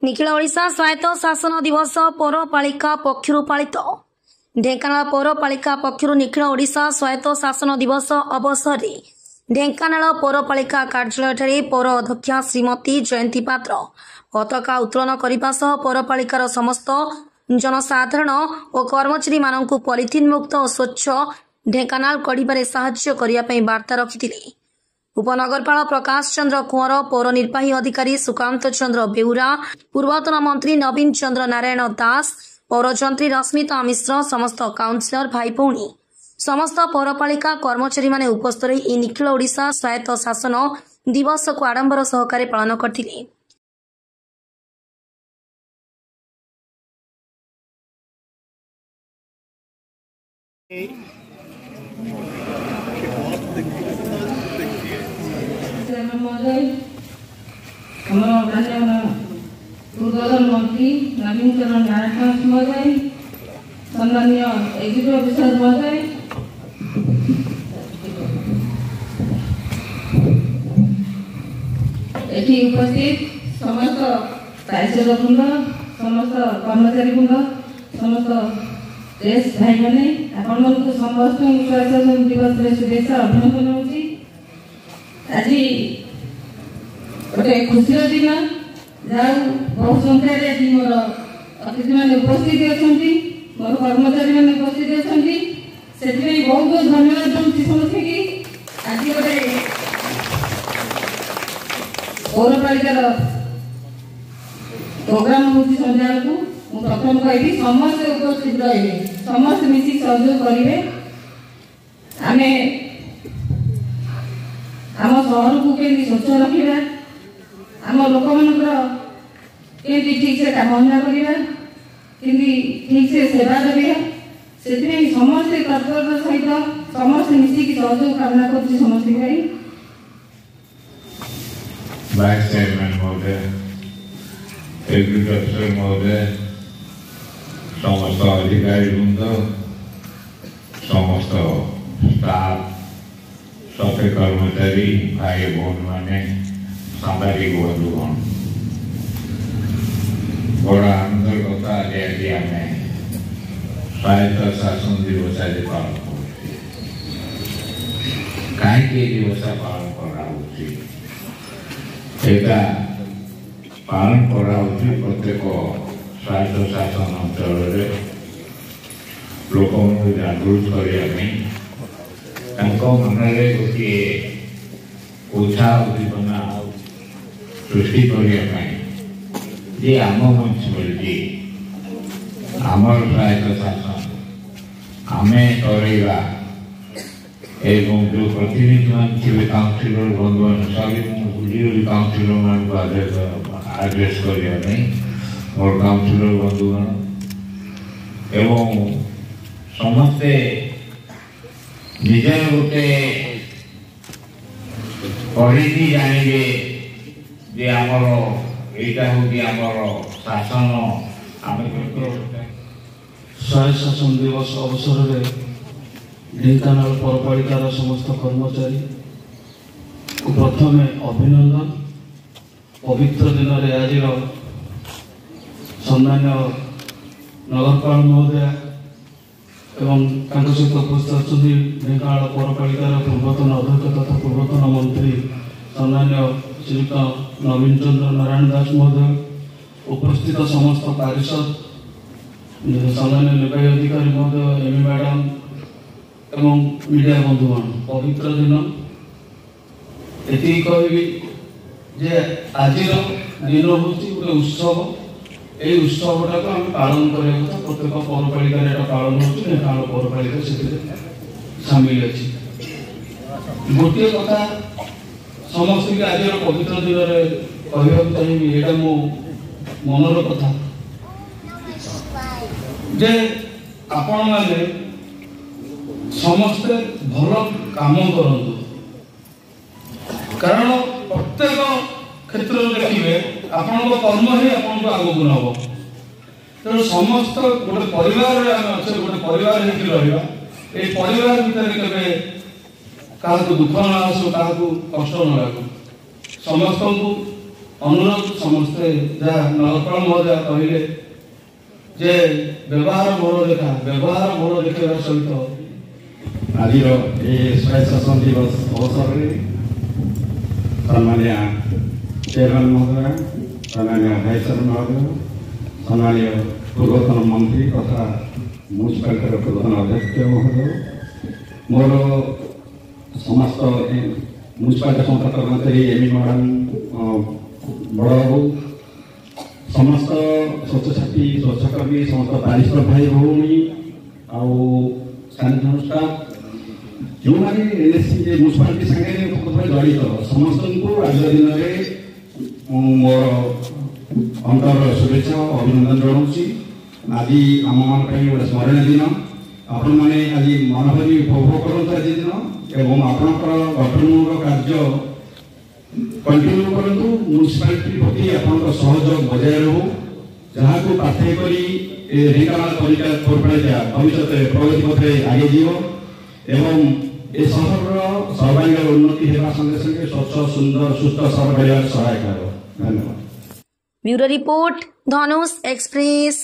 निखिल ओडिशा स्वायत्त शासन दिवस पौरपालिका पक्षरु पालित ढेंकानाल पौरपालिका पक्षरु निखिल ओडिशा स्वायत्त शासन दिवस अवसर में ढेंकानाल पौरपालिका कार्यालय पौर अध्यक्षा श्रीमती जयंती पात्र पताका उत्तोलन करने सह पौरपालिकार समस्त जनसाधारण और कर्मचारी मानक पॉलिथिन मुक्त और स्वच्छ ढेंकानाल कड़े साहाय्य करने वार्ता रखिथिले। उपनगरपाल प्रकाश चंद्र कुंवर, पौर निर्वाही अधिकारी सुकांत चंद्र बेउरा, पूर्वतन मंत्री नवीन चंद्र नारायण दास, पौरजंत्री रश्मिता मिश्र, समस्त काउंसिलर भाई भौणी समस्त पौरपालिका कर्मचारी माने उपस्थित रही निखिल ओडिशा स्वायत्त शासन दिवस को आडंबर सहकारे पालन करथिले। पूर्वतन मंत्री नवीन चंद्र नारायण दास महोदय, सम्मानीय एग्जीक्यूटिव ऑफिसर महोदय, एठी उपस्थित समस्त पार्षद वृंद, समस्त कर्मचारी वृंद, समस्त देश भाई मैंने आपण मन समस्त स्वायत्त दिवस शुभेच्छा अभिनंदन होची। आज गोटे खुशी दिन जाऊ बहुत संख्यार आज मोर अतिथि मैंने उपस्थित अच्छा, मोर कर्मचारी मैंने उपस्थित अच्छा, से बहुत बहुत धन्यवाद दूसरी समस्त की आज गोटे पौरपालिकार प्रोग्राम हो संध्या को प्रथम कहि समस्त उपस्थित रहे, समस्त मिसी सहयोग करेंगे। आम आम सहर को के स्वच्छ रखा, आम लोक मान ठीक से काम करवा, ठीक से सेवा देवा, से समस्त तत्पर सहित समस्त मिसिक सहयोग कामना कर समस्त भाई वाइस चेयरमैन महोदय, एग्जीक्यूटिव ऑफिसर महोदय, समस्त अधिकारी वृंद, समस्त स्टाफ, सफे कर्मचारी भाई भौन मैंने सांबादिक बंधुगण, बड़ा आनंद कथा आज आम स्वायत्त शासन दिवस आज पालन कहीं दिवस पालन करा पालन करा प्रत्येक स्वायत्त शासन अंचल लोक जागृत करने मन में गोटे उत्साह उद्दीपना सृष्टि करने आम म्यूनिसिपालिटी आमर स्वायत्त शासन आम करवा एवं जो प्रतिनिधि मान थे काउंसिलर बंधु सभी बुझी काउंसिलर मान आड्रेस करने मोर काउंसिलर बंधुगण एवं समस्ते निजर गोटे पढ़ी जाने जे आमर यहाँ हूँ आमर शासन आम स्वायत्त शासन दिवस अवसर में ढेंकानाल पौरपालिकार समस्त कर्मचारी को प्रथम अभिनंदन। पवित्र दिन में आज सम्मान्य नगरपाल महोदय एवं सहित उपस्थित अच्छा ढेंकानाल पौरपालिकार पूर्वतन अध्यक्ष तथा पूर्वतन मंत्री सम्मान्य श्रीयुक्त नवीन चंद्र नारायण दास महोदय, उपस्थित समस्त पार्षद, सम्मान्य निर्वाही अधिकारी महोदय, एम मैडम एवं मीडिया बंधुगण, पवित्र दिन ये कहबी जे आज दिन हूँ गोटे उत्सव। ये उत्सवटा को आम पालन करवा प्रत्येक पौरपालिका पालन हो पौरपालिका से सामिल अच्छी। गोटे कथा समस्त की आज पवित्र दिन में कहवाक चाहिए, यहाँ मो मनर कथा जे आपण मैंने समस्ते भल काम करंतु, कारण प्रत्येक क्षेत्र में देखिए आपण कर्म ही आपन को आगु नब। तेणु समस्त गोटे परिवार गोटे परिवार रहा, ये परिवार भितर के क्या दुख न आसू, क्या कष्ट न लगू, समस्त को अनुरोध समस्ते जहाँ नगरपाल महोदय कहले जे व्यवहार मोड़ देखा सहित आज स्वायत्त शासन दिवस अवसर में सम्मान्य चेयरमैन महोदय, सम्मान्य भाइस चेयरमैन महोदय, सम्मान्य पूर्वतन मंत्री तथा म्यूनिसिपालिटी पूर्वतन अध्यक्ष महोदय, मोर समस्त म्यूनिसिपालिटी संपर्क कर्मचारी एमई मैडम बड़ बाबू, समस्त स्वच्छाछात्री स्वच्छकर्मी, समस्त वरिष्ठ भाई भौणी आउ स्थानीय स्टाफ जो मैंने म्यूनिसिपालिटी सागे जड़ित समस्त को आज दिन में मोर अंतर शुभेच्छा अभिनंदन जनाऊँ। आज आम मान गोटे स्मरणीय दिन आपण मैंने आज मन भरी उपभोग करूँ आज दिन एवं आपणकर गठनमूलक कार्य कंटिन्यू करूँ। म्यूनिसिपालिटी प्रति आपंकर सहयोग बजाय रहू जहाँ को पाठ्य करी ढेंकानाल पौरपालिका भविष्य प्रगति पथे आगे जीव एवं ए सहर सर्वांगीण उन्नति होगा संगे संगे स्वच्छ सुंदर सुस्थ सहर गढ़ सहायक। धन्यवाद। ब्यूरो रिपोर्ट धनुष एक्सप्रेस।